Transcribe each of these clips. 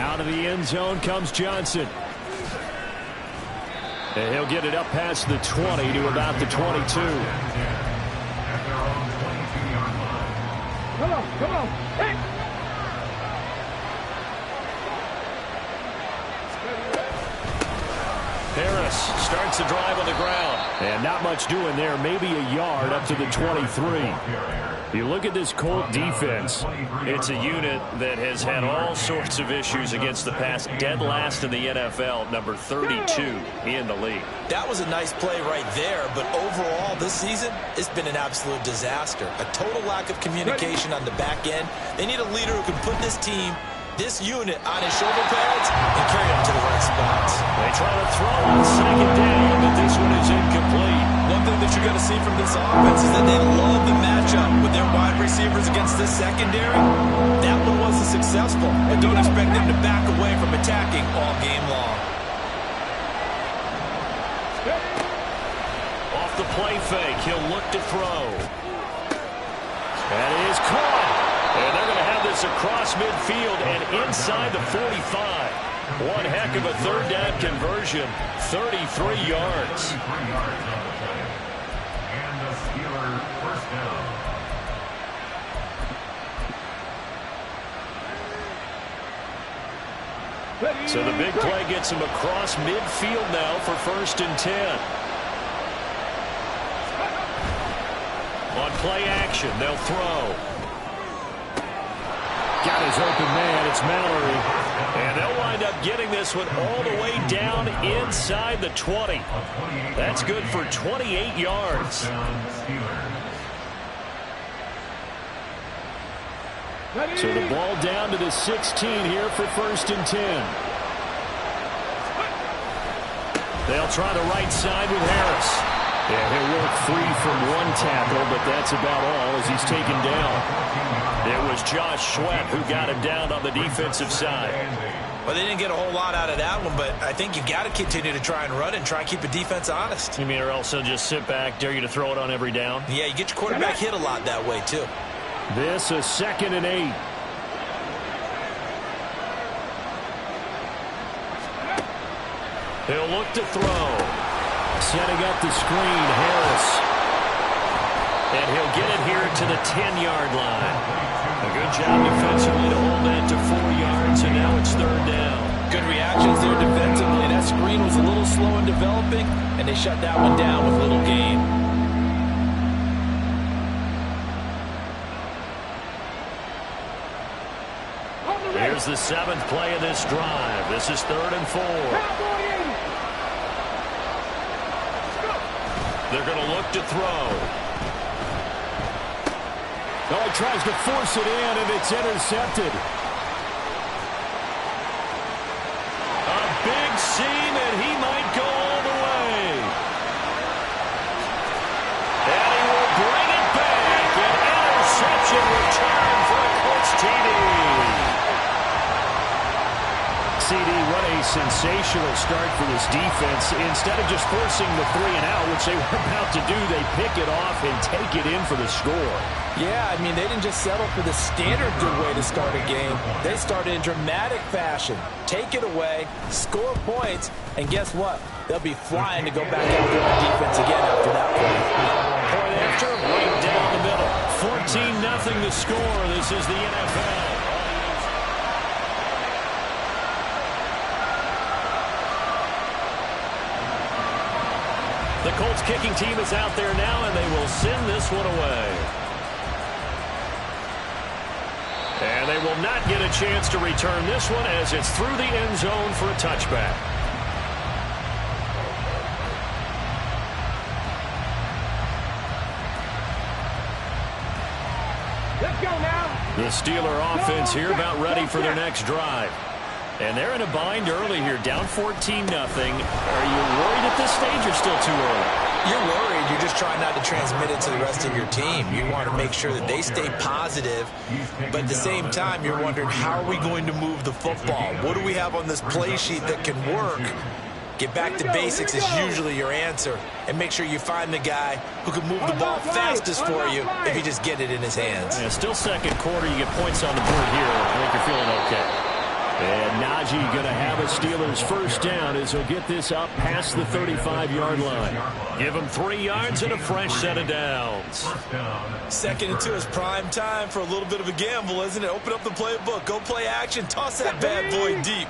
Out of the end zone comes Johnson. And he'll get it up past the 20 to about the 22. Come on. Hey. Harris starts the drive on the ground. And not much doing there. Maybe a yard up to the 23. You look at this Colt defense. It's a unit that has had all sorts of issues against the pass. Dead last in the NFL, number 32 in the league. That was a nice play right there, but overall this season, it's been an absolute disaster. A total lack of communication on the back end. They need a leader who can put this team, this unit, on his shoulder pads and carry them to the right spots. They try to throw on second down, but this one is incomplete. One thing that you're going to see from this offense is that they love the matchup with their wide receivers against this secondary. That one wasn't successful, but don't expect them to back away from attacking all game long. Off the play fake, he'll look to throw. That is caught. And they're going to have this across midfield and inside the 45. One heck of a third down conversion. 33 yards. So the big play gets him across midfield now for 1st and 10. On play action, they'll throw. Got his open man. It's Mallory. And they'll wind up getting this one all the way down inside the 20. That's good for 28 yards. So the ball down to the 16 here for 1st and 10. They'll try the right side with Harris. Yeah, he'll work free from one tackle, but that's about all as he's taken down. It was Josh Sweat who got him down on the defensive side. Well, they didn't get a whole lot out of that one, but I think you got to continue to try and run and try and keep the defense honest. You mean or else they'll just sit back, dare you to throw it on every down? Yeah, you get your quarterback hit a lot that way, too. This is 2nd and 8. He'll look to throw. Setting up the screen, Harris. And he'll get it here to the 10-yard line. A good job defensively to hold that to 4 yards, and now it's 3rd down. Good reactions there defensively. That screen was a little slow in developing, and they shut that one down with little gain. Here's the 7th play of this drive. This is 3rd and 4. They're going to look to throw. Oh, he tries to force it in, and it's intercepted. A big seam, and he might go all the way. And he will bring it back. An interception return for a Colts TD. CD, what a sensational start for this defense. Instead of just forcing the 3-and-out, which they were about to do, they pick it off and take it in for the score. Yeah, I mean, they didn't just settle for the standard good way to start a game. They started in dramatic fashion. Take it away, score points, and guess what? They'll be flying to go back after our defense again after that point. Point after, right down the middle. 14-0 the score. This is the NFL. The Colts kicking team is out there now, and they will send this one away. And they will not get a chance to return this one as it's through the end zone for a touchback. Let's go now. The Steeler offense here about ready for their next drive. And they're in a bind early here, down 14-0. Are you worried at this stage or still too early? You're worried. You're just trying not to transmit it to the rest of your team. You want to make sure that they stay positive, but at the same time, you're wondering, how are we going to move the football? What do we have on this play sheet that can work? Get back to basics is usually your answer, and make sure you find the guy who can move the ball fastest for you if you just get it in his hands. Yeah, still second quarter. You get points on the board here. I think you're feeling okay. And Najee going to have a Steelers first down as he'll get this up past the 35-yard line. Give him 3 yards and a fresh set of downs. 2nd and 2 is prime time for a little bit of a gamble, isn't it? Open up the playbook, go play action, toss that bad boy deep.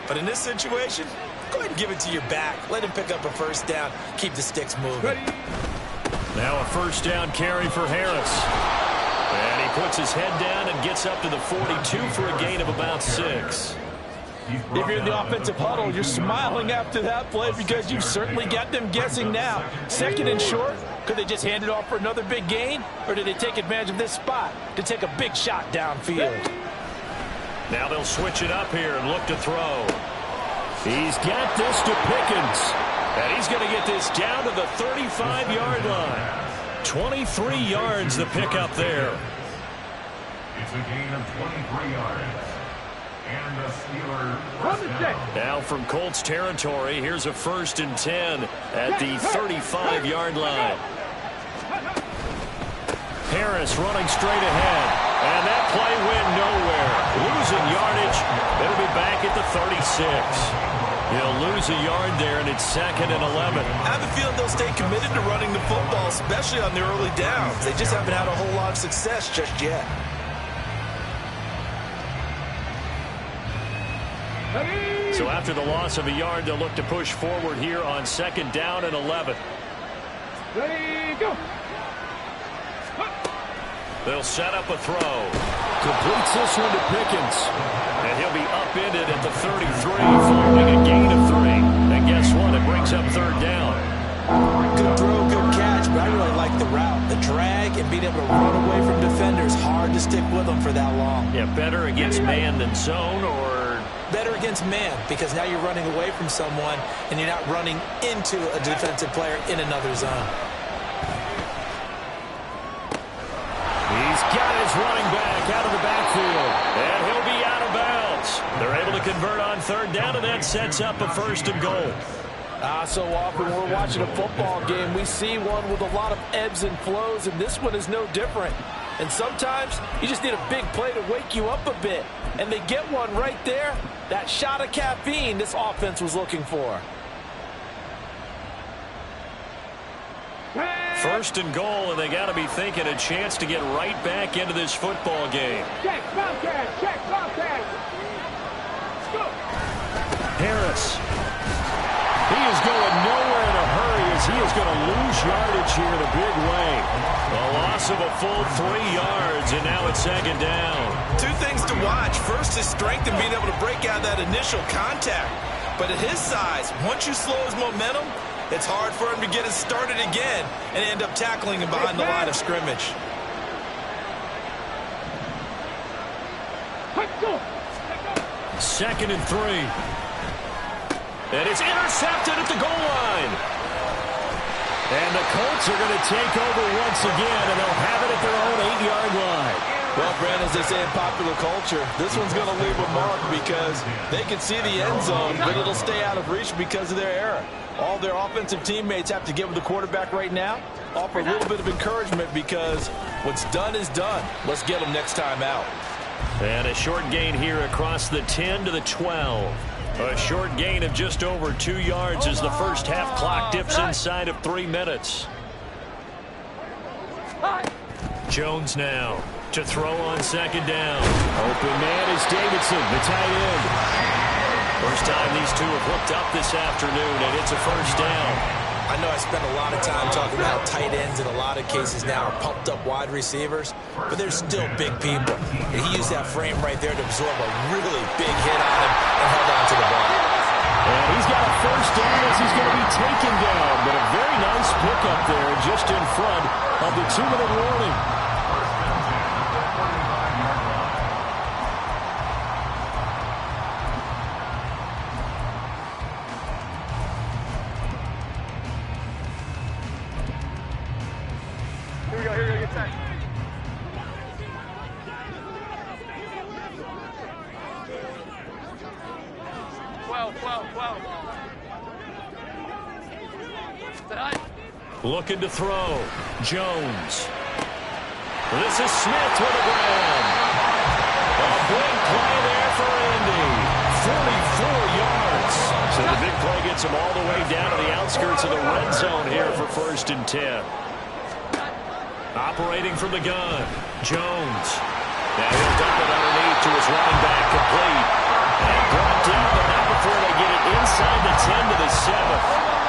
But in this situation, go ahead and give it to your back. Let him pick up a first down. Keep the sticks moving. Now a first down carry for Harris. And he puts his head down and gets up to the 42 for a gain of about 6. If you're in the offensive huddle, you're smiling after that play because you've certainly got them guessing now. 2nd and short, could they just hand it off for another big gain? Or did they take advantage of this spot to take a big shot downfield? Now they'll switch it up here and look to throw. He's got this to Pickens. And he's going to get this down to the 35-yard line. 23 yards the pickup there. It's a gain of 23 yards. And the Steelers. Now from Colts territory, here's a 1st and 10 at the 35-yard line. Harris running straight ahead. And that play went nowhere. Losing yardage. It'll be back at the 36. He'll lose a yard there, and it's 2nd and 11. I have a feeling they'll stay committed to running the football, especially on the early downs. They just haven't had a whole lot of success just yet. So after the loss of a yard, they'll look to push forward here on 2nd down and 11. Ready, go. They'll set up a throw. Completes this one to Pickens. And he'll be upended at the 33 following a gain of 3. And guess what? It brings up 3rd down. Good throw, good catch, but I really like the route. The drag and being able to run away from defenders, hard to stick with them for that long. Yeah, better against man than zone, or better against man, because now you're running away from someone and you're not running into a defensive player in another zone. He's got his running back out of the backfield, and he'll be out of bounds. They're able to convert on 3rd down, and that sets up a 1st and goal. So often when we're watching a football game, we see one with a lot of ebbs and flows, and this one is no different. And sometimes you just need a big play to wake you up a bit. And they get one right there. That shot of caffeine this offense was looking for. 1st and goal, and they got to be thinking a chance to get right back into this football game. Check, Bobcat, check, Bobcat. Go. Harris. He is going nowhere in a hurry as he is going to lose yardage here in a big way. A loss of a full 3 yards, and now it's 2nd down. 2 things to watch. First, his strength and being able to break out that initial contact. But at his size, once you slow his momentum, it's hard for him to get it started again and end up tackling him behind the line of scrimmage. Second and 3. And it's intercepted at the goal line. And the Colts are going to take over once again, and they'll have it at their own 8-yard line. Well, Brandon, as they say in popular culture, this one's going to leave a mark because they can see the end zone, but it'll stay out of reach because of their error. All their offensive teammates have to give the quarterback right now, offer a little bit of encouragement because what's done is done. Let's get them next time out. And a short gain here across the 10 to the 12. A short gain of just over 2 yards as the first half clock dips inside of 3 minutes. Jones now to throw on 2nd down. Open man is Davidson, the tight end. First time these two have hooked up this afternoon, and it's a first down. I know I spent a lot of time talking about tight ends in a lot of cases now are pumped up wide receivers, but they're still big people. And he used that frame right there to absorb a really big hit on him and held on to the ball. And he's got a first down as he's going to be taken down, but a very nice pickup there just in front of the 2-minute warning. Looking to throw. Jones. This is Smith with a grab. A big play there for Indy. So the big play gets him all the way down to the outskirts of the red zone here for 1st and 10. Operating from the gun, Jones. Now he'll dump it underneath to his running back, complete. And brought down, but not before they get it inside the 10 to the 7.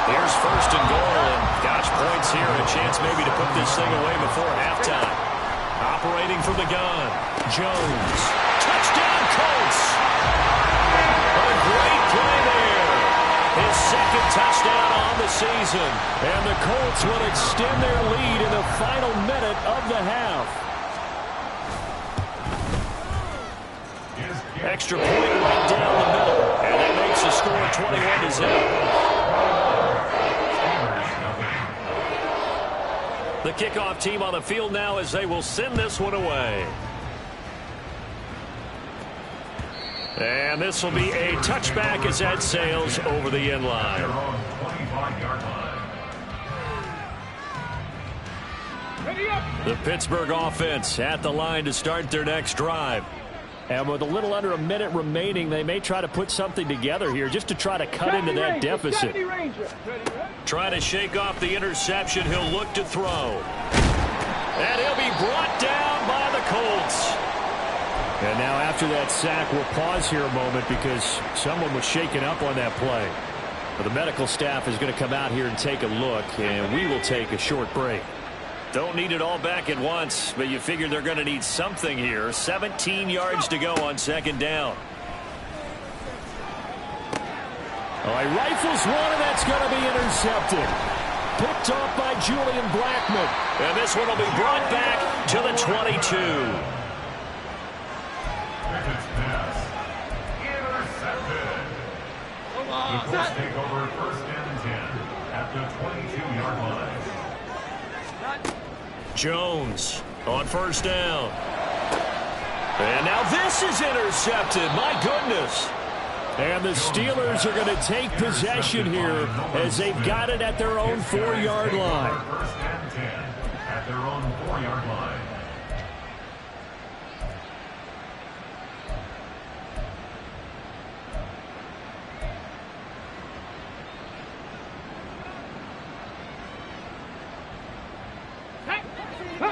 Here's 1st and goal, and gosh, points here. A chance maybe to put this thing away before halftime. Operating from the gun, Jones. Touchdown, Colts! A great play there. His 2nd touchdown on the season. And the Colts will extend their lead in the final minute of the half. Extra point right down the middle. And that makes the score 21-0. The kickoff team on the field now as they will send this one away. And this will be a touchback as that sails over the end line. The Pittsburgh offense at the line to start their next drive. And with a little under a minute remaining, they may try to put something together here just to try to cut into that deficit. Trying to shake off the interception, he'll look to throw. And he'll be brought down by the Colts. And now after that sack, we'll pause here a moment because someone was shaken up on that play. But the medical staff is going to come out here and take a look, and we will take a short break. Don't need it all back at once, but you figure they're going to need something here. 17 yards to go on 2nd down. Oh, he rifles one, and that's going to be intercepted. Picked off by Julian Blackmon. And this one will be brought back to the 22. The Colts take over 1st and 10 at the 22-yard line. Jones on 1st down. And now this is intercepted. My goodness. And the Steelers are going to take possession here as they've got it at their own 4-yard line. 1st and 10 at their own 4-yard line.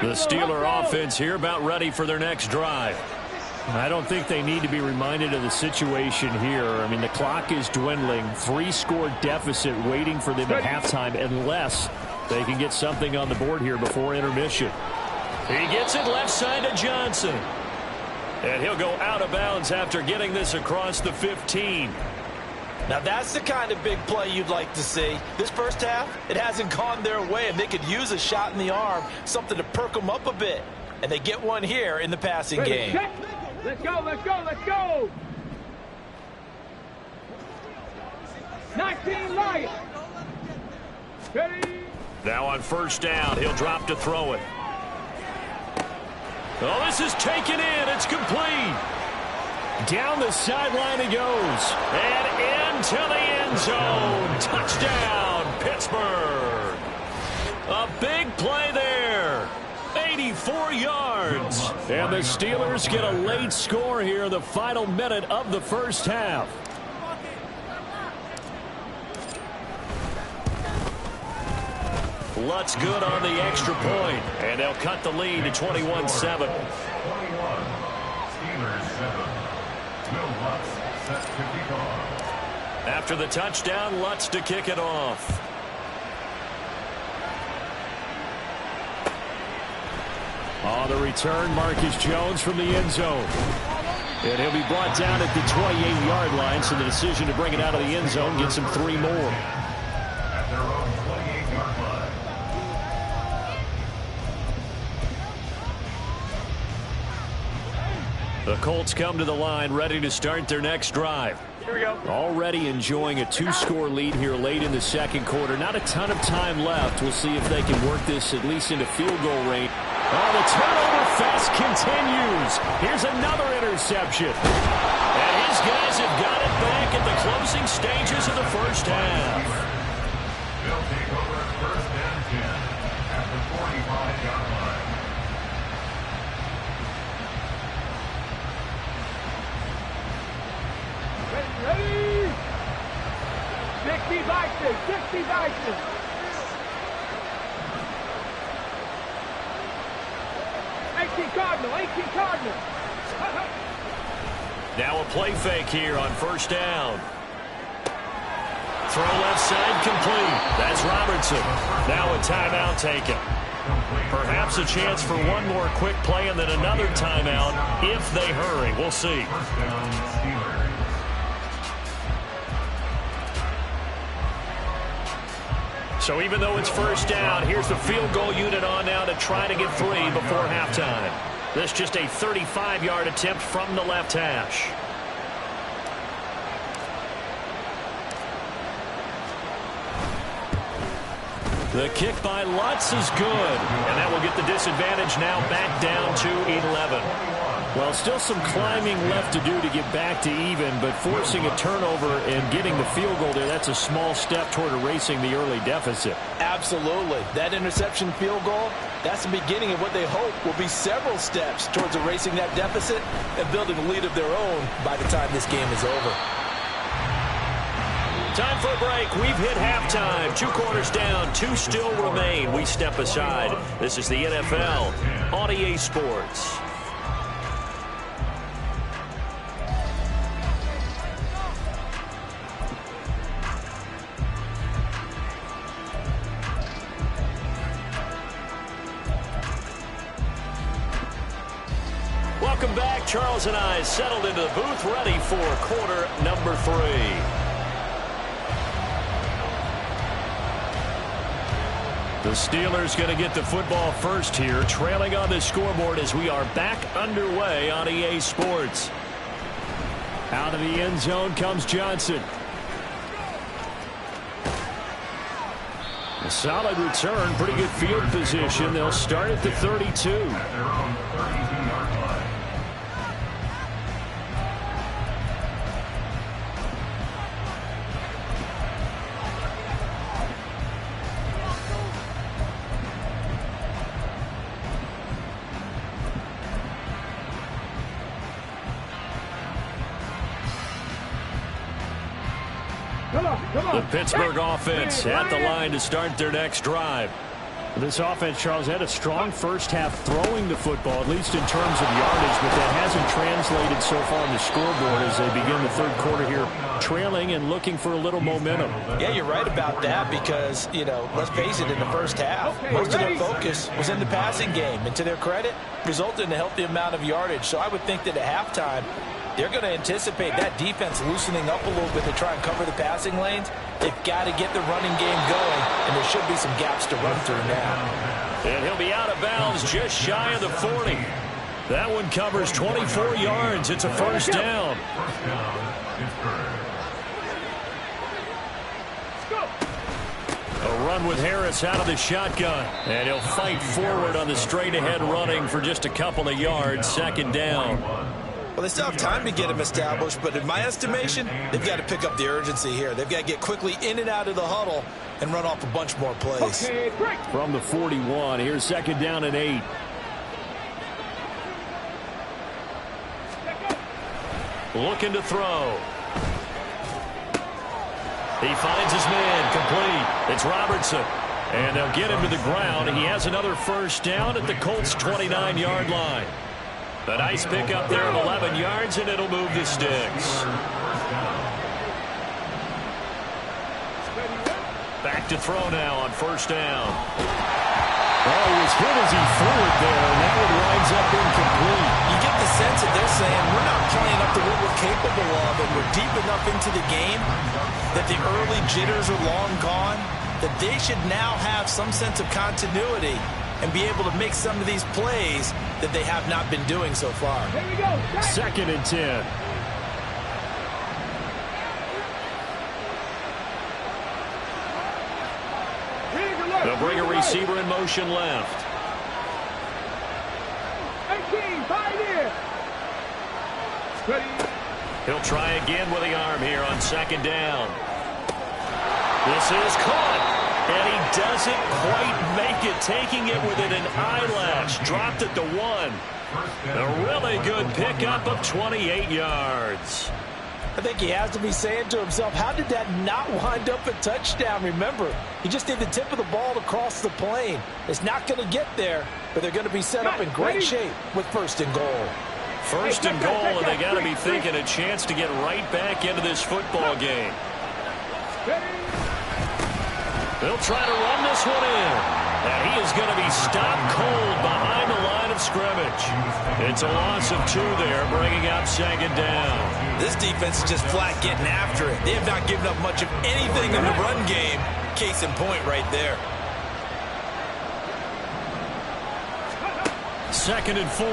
The Steeler offense here about ready for their next drive. I don't think they need to be reminded of the situation here. I mean, the clock is dwindling. 3-score deficit waiting for them at halftime unless they can get something on the board here before intermission. He gets it left side to Johnson. And he'll go out of bounds after getting this across the 15. Now that's the kind of big play you'd like to see. This first half, it hasn't gone their way, and they could use a shot in the arm, something to perk them up a bit. And they get one here in the passing game. Check. Let's go, let's go, let's go! 19 Lions! Ready? Now on 1st down, he'll drop to throw it. Oh, this is taken in. It's complete. Down the sideline he goes. And into the end zone. Touchdown, Pittsburgh. A big play there. 84 yards. And the Steelers get a late score here in the final minute of the first half. Lutz good on the extra point. And they'll cut the lead to 21-7. 21. Steelers 7. Will Lutz set to kick off. After the touchdown, Lutz to kick it off. On the return, Marcus Jones from the end zone. And he'll be brought down at the 28-yard line, so the decision to bring it out of the end zone gets him 3 more. At their own 28-yard line. The Colts come to the line ready to start their next drive. Here we go. Already enjoying a 2-score lead here late in the second quarter. Not a ton of time left. We'll see if they can work this at least into field goal range. Oh, the turnover fest continues. Here's another interception. And his guys have got it back at the closing stages of the first half. They'll take over 1st and 10 at the 45-yard line. Ready? Vikings, 60 Vikings. Cardinal, 18 Cardinal. Now a play fake here on first down. Throw left side complete. That's Robertson. Now a timeout taken. Perhaps a chance for one more quick play and then another timeout if they hurry. We'll see. So even though it's first down, here's the field goal unit on now to try to get 3 before halftime. This just a 35-yard attempt from the left hash. The kick by Lutz is good, and that will get the disadvantage now back down to 11. Well, still some climbing left to do to get back to even, but forcing a turnover and getting the field goal there, that's a small step toward erasing the early deficit. Absolutely. That interception field goal, that's the beginning of what they hope will be several steps towards erasing that deficit and building a lead of their own by the time this game is over. Time for a break. We've hit halftime. 2 quarters down, 2 still remain. We step aside. This is the NFL on EA Sports. Welcome back. Charles and I settled into the booth, ready for quarter number 3. The Steelers going to get the football first here, trailing on the scoreboard as we are back underway on EA Sports. Out of the end zone comes Johnson. A solid return, pretty good field position. They'll start at the 32. The Pittsburgh offense at the line to start their next drive. This offense, Charles, had a strong first half throwing the football, at least in terms of yardage, but that hasn't translated so far on the scoreboard as they begin the third quarter here, trailing and looking for a little momentum. Yeah, you're right about that because, you know, let's face it, in the first half, most of their focus was in the passing game, and to their credit, resulted in a healthy amount of yardage. So I would think that at halftime, they're going to anticipate that defense loosening up a little bit to try and cover the passing lanes. They've got to get the running game going, and there should be some gaps to run through now. And he'll be out of bounds just shy of the 40. That one covers 24 yards. It's a first down. A run with Harris out of the shotgun. And he'll fight forward on the straight-ahead running for just a couple of yards. Second down. Well, they still have time to get him established, but in my estimation, they've got to pick up the urgency here. They've got to get quickly in and out of the huddle and run off a bunch more plays. From the 41, here's second down and 8. Looking to throw. He finds his man, complete. It's Robertson. And they'll get him to the ground. He has another first down at the Colts' 29-yard line. A nice pickup there of 11 yards, and it'll move the sticks. Back to throw now on first down. Oh, he was hit as he threw it there, and that one winds up incomplete. You get the sense that they're saying we're not playing up to what we're capable of, and we're deep enough into the game that the early jitters are long gone, that they should now have some sense of continuity and be able to make some of these plays that they have not been doing so far. Here we go. Second and 10. They'll bring a receiver in motion left. 18, 5 here. Ready. He'll try again with the arm here on second down. This is caught. And he doesn't quite make it, taking it within an eyelash. Dropped at the 1. A really good pickup of 28 yards. I think he has to be saying to himself, how did that not wind up a touchdown? Remember, he just did the tip of the ball across the plane. It's not going to get there, but they're going to be set up in great shape with 1st and goal. 1st and goal, and they got to be thinking a chance to get right back into this football game. They'll try to run this one in. And he is going to be stopped cold behind the line of scrimmage. It's a loss of 2 there, bringing up 2nd down. This defense is just flat getting after it. They have not given up much of anything in the run game. Case in point right there. 2nd and 4.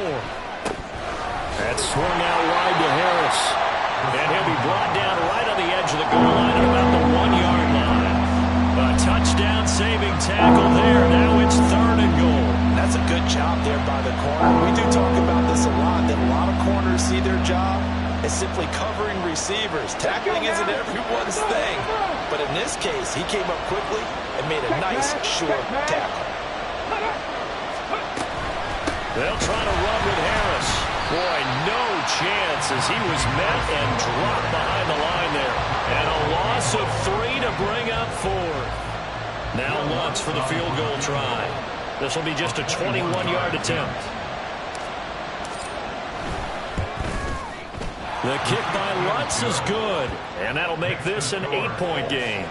That's swung out wide to Harris. And he'll be brought down right on the edge of the goal line at about the 1-yard line. A touchdown-saving tackle there. Now it's 3rd and goal. That's a good job there by the corner. We do talk about this a lot, that a lot of corners see their job as simply covering receivers. Tackling isn't everyone's thing. But in this case, he came up quickly and made a nice, short tackle. They'll try to run with Harris. Boy, no chance as he was met and dropped behind the line there. And a loss of 3 to bring up 4. Now Lutz for the field goal try. This will be just a 21-yard attempt. The kick by Lutz is good, and that'll make this an 8-point game.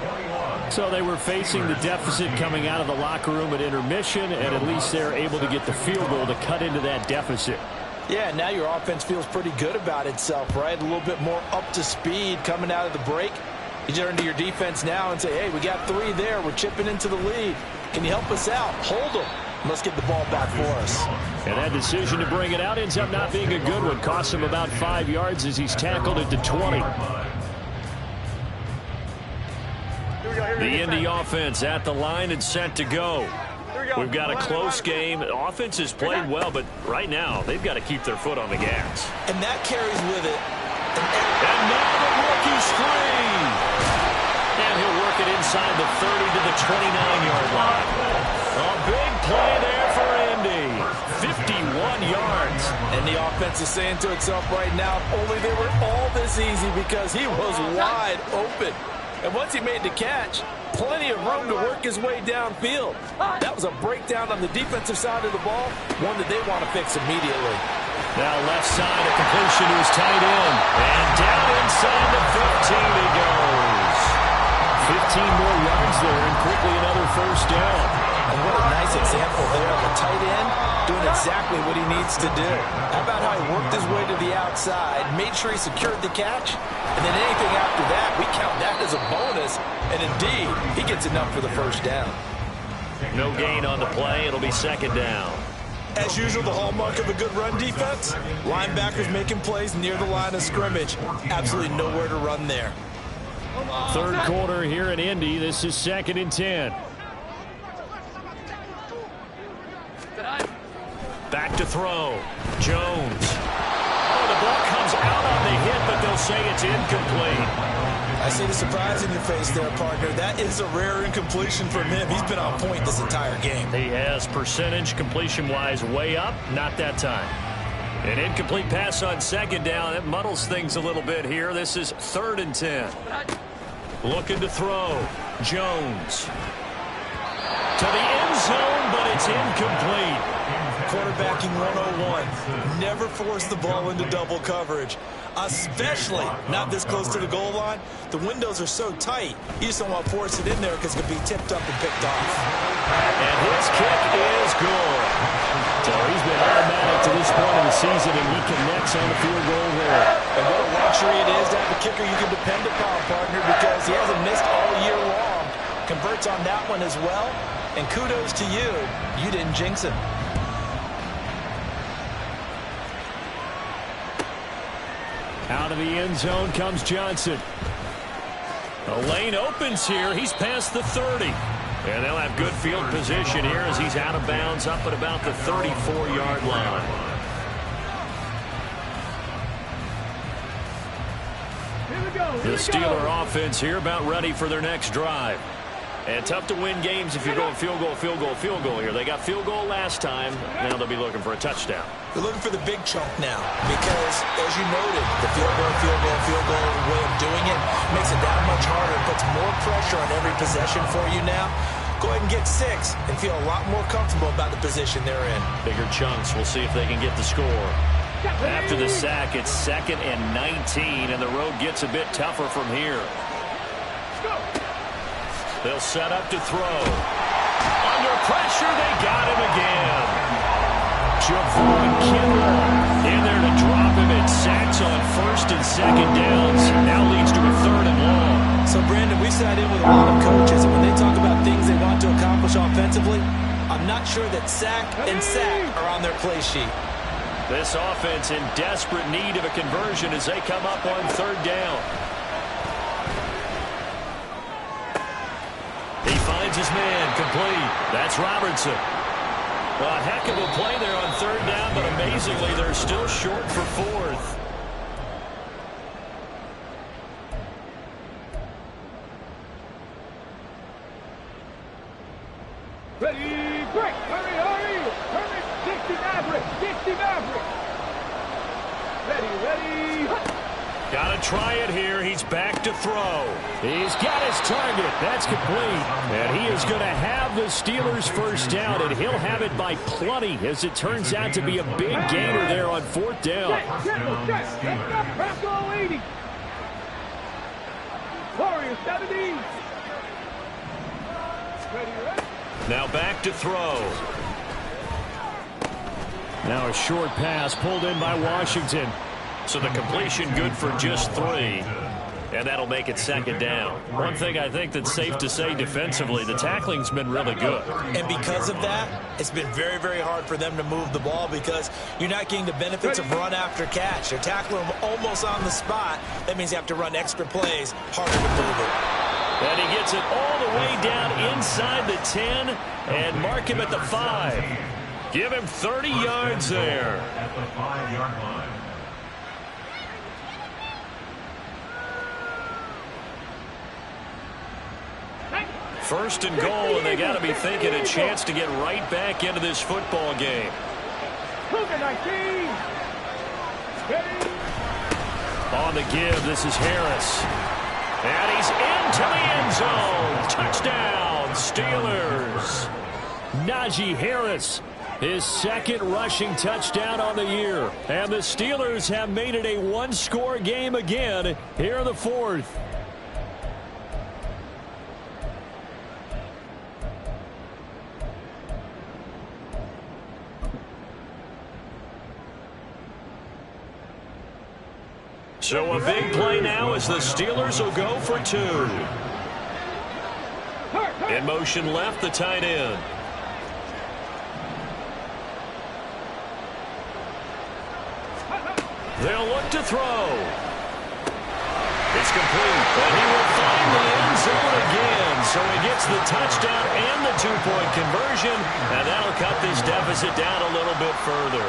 So they were facing the deficit coming out of the locker room at intermission, and at least they're able to get the field goal to cut into that deficit. Yeah, now your offense feels pretty good about itself, right? A little bit more up to speed coming out of the break. You turn to your defense now and say, hey, we got 3 there. We're chipping into the lead. Can you help us out? Hold them. Let's get the ball back for us. And that decision to bring it out ends up not being a good one. Costs him about 5 yards as he's tackled at the 20. The Indy offense at the line and set to go. We've got a close game. Offense has played well, but right now they've got to keep their foot on the gas. And that carries with it. And now the rookie screen. And he'll work it inside the 30 to the 29-yard line. A big play there for Indy. 51 yards. And the offense is saying to itself right now, only they were all this easy because he was wide open. And once he made the catch, plenty of room to work his way downfield. That was a breakdown on the defensive side of the ball, one that they want to fix immediately. Now left side, a completion to his tight end. And down inside the 15 he goes. 15 more yards there and quickly another 1st down. And what a nice example there of a tight end doing exactly what he needs to do. How about how he worked his way to the outside, made sure he secured the catch, and then anything after that, we count that as a bonus. And indeed, he gets enough for the 1st down. No gain on the play. It'll be 2nd down. As usual, the hallmark of a good run defense, linebackers making plays near the line of scrimmage. Absolutely nowhere to run there. 3rd quarter here in Indy. This is 2nd and 10. Back to throw. Jones. Oh, the ball comes out on the hit, but they'll say it's incomplete. I see the surprise in your face there, partner. That is a rare incompletion from him. He's been on point this entire game. He has percentage completion-wise way up. Not that time. An incomplete pass on 2nd down. That muddles things a little bit here. This is 3rd and 10. Looking to throw. Jones. To the end zone, but it's incomplete. Quarterbacking 101. Never force the ball into double coverage, especially not this close to the goal line. The windows are so tight, you just don't want to force it in there because it could be tipped up and picked off. And his kick is good. So he's been automatic to this point of the season, and he connects on the field goal there. And what a luxury it is to have a kicker you can depend upon, partner, because he hasn't missed all year long. Converts on that one as well. And kudos to you. You didn't jinx him. Out of the end zone comes Johnson. The lane opens here. He's past the 30. And they'll have good field position here as he's out of bounds up at about the 34-yard line. Here we go. The Steeler offense here about ready for their next drive. And tough to win games if you're going field goal, field goal, field goal here. They got field goal last time. Now they'll be looking for a touchdown. They're looking for the big chunk now because, as you noted, the field goal way of doing it makes it that much harder and puts more pressure on every possession for you now. Go ahead and get 6 and feel a lot more comfortable about the position they're in. Bigger chunks. We'll see if they can get the score. After the sack, it's 2nd and 19, and the road gets a bit tougher from here. They'll set up to throw. Under pressure, they got him again. Javon Kinlaw in there to drop him. It sacks on 1st and 2nd downs. Now leads to a 3rd and long. So, Brandon, we sat in with a lot of coaches, and when they talk about things they want to accomplish offensively, I'm not sure that sack and sack are on their play sheet. This offense in desperate need of a conversion as they come up on 3rd down. He finds his man, complete. That's Robertson. A heck of a play there on 3rd down, but amazingly, they're still short for 4th. Ready, break! Hurry, hurry! Hurry! 60 Maverick! 60 Maverick! Ready! Got to try it here. He's back to throw. He's got his target. That's complete. And he is going to have the Steelers' first down, and he'll have it by plenty as it turns out to be a big gainer there on 4th down. Press 80. Warriors 70. Ready? Now back to throw. Now a short pass pulled in by Washington. So the completion good for just 3. And that'll make it 2nd down. One thing I think that's safe to say defensively, the tackling's been really good. And because of that, it's been very, very hard for them to move the ball because you're not getting the benefits of run after catch. They're tackling them almost on the spot. That means you have to run extra plays, harder to move it. And he gets it all the way down inside the 10 and mark him at the 5. Give him 30 yards there. At the 5-yard line. First and goal, and they got to be thinking a chance to get right back into this football game. Cougar 19. Ready? On the give, this is Harris. And he's into the end zone. Touchdown, Steelers. Najee Harris, his 2nd rushing touchdown on the year. And the Steelers have made it a 1-score game again here in the 4th. So a big play now as the Steelers will go for 2. In motion left, the tight end. They'll look to throw. It's complete, and he will find the end zone again. So he gets the touchdown and the 2-point conversion, and that'll cut this deficit down a little bit further.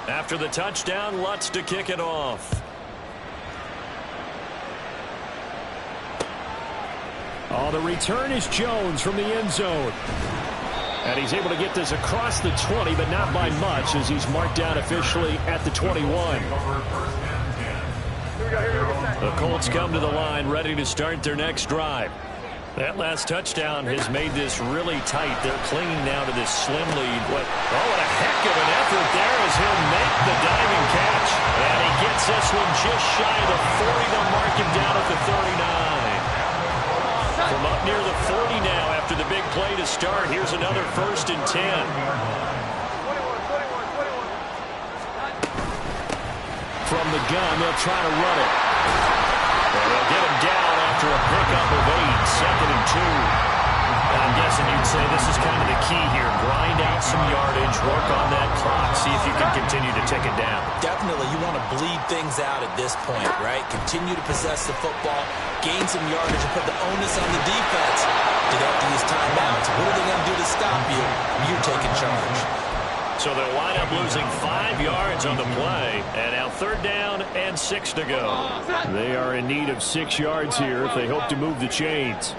After the touchdown, Lutz to kick it off. Oh, the return is Jones from the end zone. And he's able to get this across the 20, but not by much as he's marked down officially at the 21. The Colts come to the line ready to start their next drive. That last touchdown has made this really tight. They're clinging now to this slim lead. What a heck of an effort there as he'll make the diving catch. And he gets this one just shy of the 40. They'll mark him down at the 39. From up near the 40 now after the big play to start. Here's another 1st and 10. From the gun, they'll try to run it. And they'll get him down after a pickup of 8, 2nd and 2. I'm guessing you'd say this is kind of the key here. Grind out some yardage, work on that clock, see if you can continue to tick it down. Definitely, you want to bleed things out at this point, right? Continue to possess the football, gain some yardage, and put the onus on the defense. Do they have to use timeouts? What are they going to do to stop you when you're taking charge? So they'll wind up losing 5 yards on the play. And now 3rd down and 6 to go. They are in need of 6 yards here if they hope to move the chains.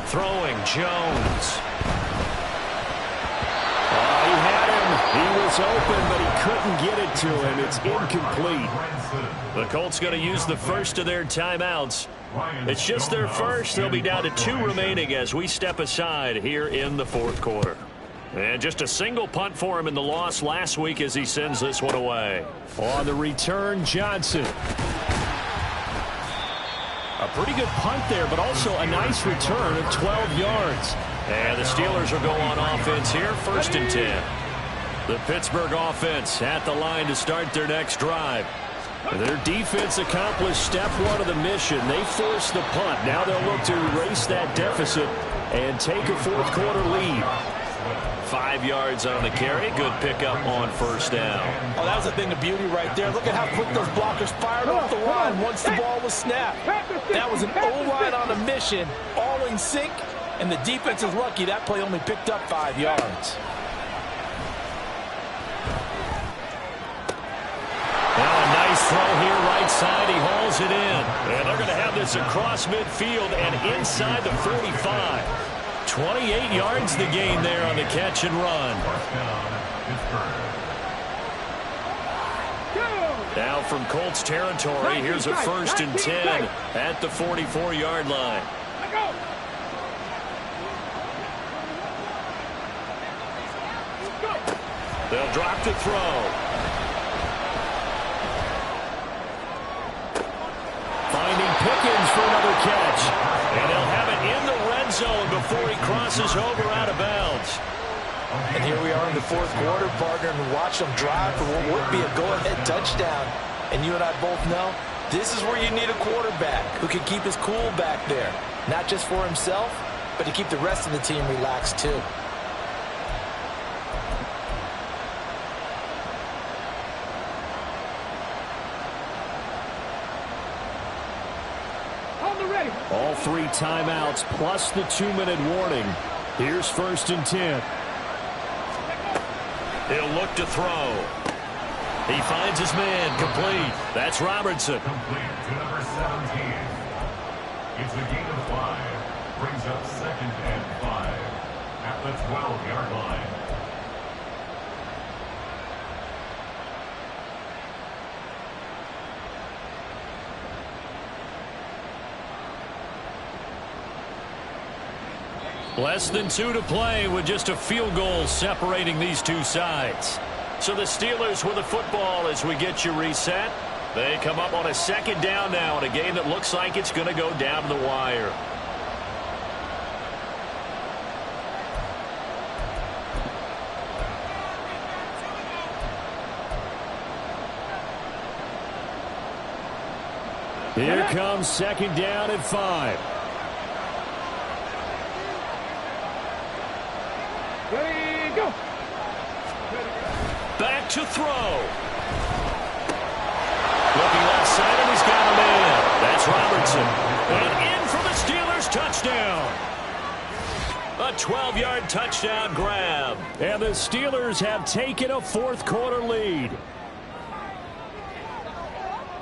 Throwing Jones. He had him. He was open, but he couldn't get it to him. It's incomplete. The Colts going to use the first of their timeouts. It's just their first. They'll be down to 2 remaining as we step aside here in the 4th quarter. And just a single punt for him in the loss last week as he sends this one away. On the return, Johnson. A pretty good punt there, but also a nice return of 12 yards. And the Steelers will go on offense here, 1st and 10. The Pittsburgh offense at the line to start their next drive. Their defense accomplished step 1 of the mission. They forced the punt. Now they'll look to erase that deficit and take a 4th quarter lead. 5 yards on the carry. Good pickup on 1st down. Oh, that was a thing of beauty right there. Look at how quick those blockers fired off the line once the ball was snapped. That was an O-line on a mission, all in sync, and the defense is lucky that play only picked up 5 yards. Now a nice throw here right side. He hauls it in. And they're going to have this across midfield and inside the 45. 28 yards the gain there on the catch and run. Now from Colts territory, here's a 1st and 10 at the 44-yard line. They'll drop to throw. Finding Pickens for another catch. And they'll have it in the red zone before he crosses over out of bounds. And here we are in the 4th quarter, partner, and watch them drive for what would be a go-ahead touchdown. And you and I both know this is where you need a quarterback who can keep his cool back there. Not just for himself, but to keep the rest of the team relaxed too. All 3 timeouts plus the 2-minute warning. Here's 1st and 10. He'll look to throw. He finds his man complete. That's Robertson. Complete to number 17. It's a gain of 5. Brings up 2nd and 5 at the 12-yard line. Less than 2 to play with just a field goal separating these 2 sides. So the Steelers with the football as we get you reset. They come up on a 2nd down now in a game that looks like it's going to go down to the wire. Here comes 2nd down and 5. Ready, go. Back to throw. Looking left side, and he's got a man. That's Robertson. And in for the Steelers touchdown. A 12-yard touchdown grab. And the Steelers have taken a 4th quarter lead.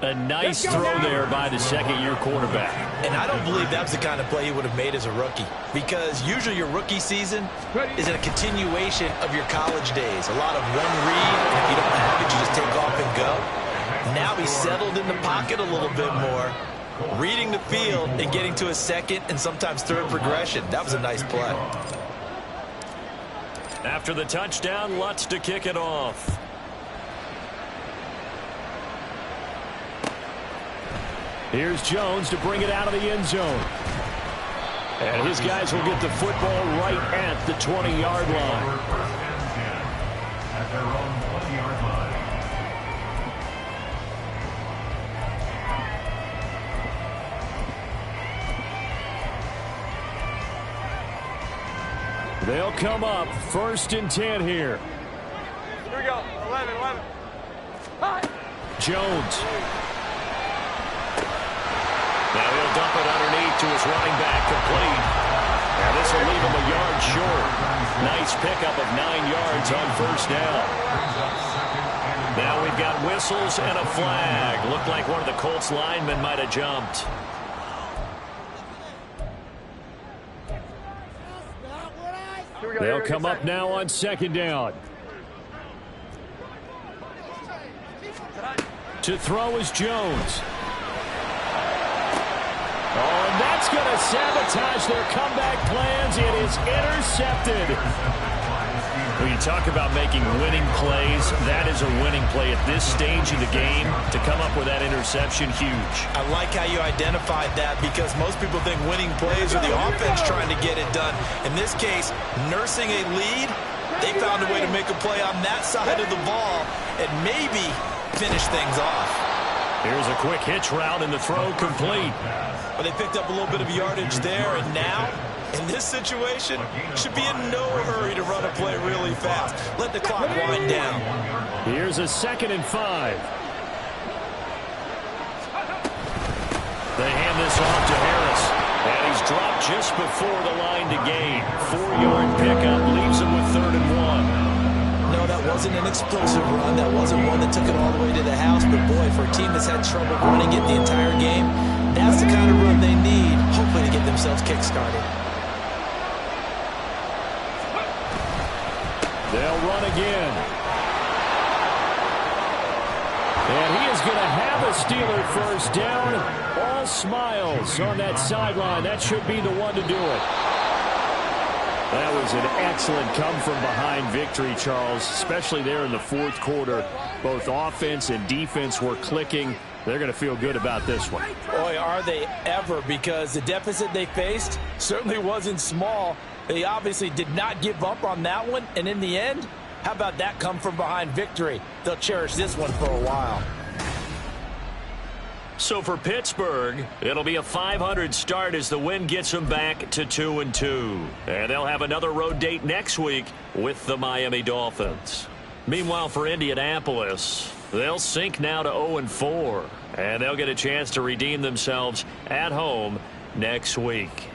A nice throw there by the 2nd-year quarterback. And I don't believe that was the kind of play he would have made as a rookie, because usually your rookie season is a continuation of your college days. A lot of one read, and if you don't have it, you just take off and go. Now he's settled in the pocket a little bit more, reading the field and getting to a 2nd and sometimes 3rd progression. That was a nice play. After the touchdown, Lutz to kick it off. Here's Jones to bring it out of the end zone. And his guys will get the football right at the 20-yard line. 1st and 10 at their own 20-yard line. They'll come up 1st and 10 here. Here we go. 11. Jones. Now he'll dump it underneath to his running back, complete. And this will leave him a yard yards short. Nice pickup of 9 yards on first down. Now we've got whistles and a flag. Looked like one of the Colts linemen might have jumped. They'll come up now on second down. To throw is Jones. Oh, and that's going to sabotage their comeback plans. It is intercepted. When you talk about making winning plays, that is a winning play at this stage of the game. To come up with that interception, huge. I like how you identified that, because most people think winning plays are the offense trying to get it done. In this case, nursing a lead, they found a way to make a play on that side of the ball and maybe finish things off. Here's a quick hitch route and the throw complete. But they picked up a little bit of yardage there, and now, in this situation, should be in no hurry to run a play really fast. Let the clock wind down. Here's a 2nd and 5. They hand this off to Harris. And he's dropped just before the line to gain. 4-yard pickup leaves him with 3rd and 1. No, that wasn't an explosive run. That wasn't one that took it all the way to the house. But, boy, for a team that's had trouble running it the entire game, that's the kind of run they need, hopefully, to get themselves kick-started. They'll run again. And he is going to have a Steeler first down. All smiles on that sideline. That should be the one to do it. That was an excellent come-from-behind victory, Charles, especially there in the 4th quarter. Both offense and defense were clicking. They're going to feel good about this one. Boy, are they ever, because the deficit they faced certainly wasn't small. They obviously did not give up on that one, and in the end, how about that come-from-behind victory? They'll cherish this one for a while. So for Pittsburgh, it'll be a .500 start as the win gets them back to 2-2. And they'll have another road date next week with the Miami Dolphins. Meanwhile, for Indianapolis, they'll sink now to 0-4. And they'll get a chance to redeem themselves at home next week.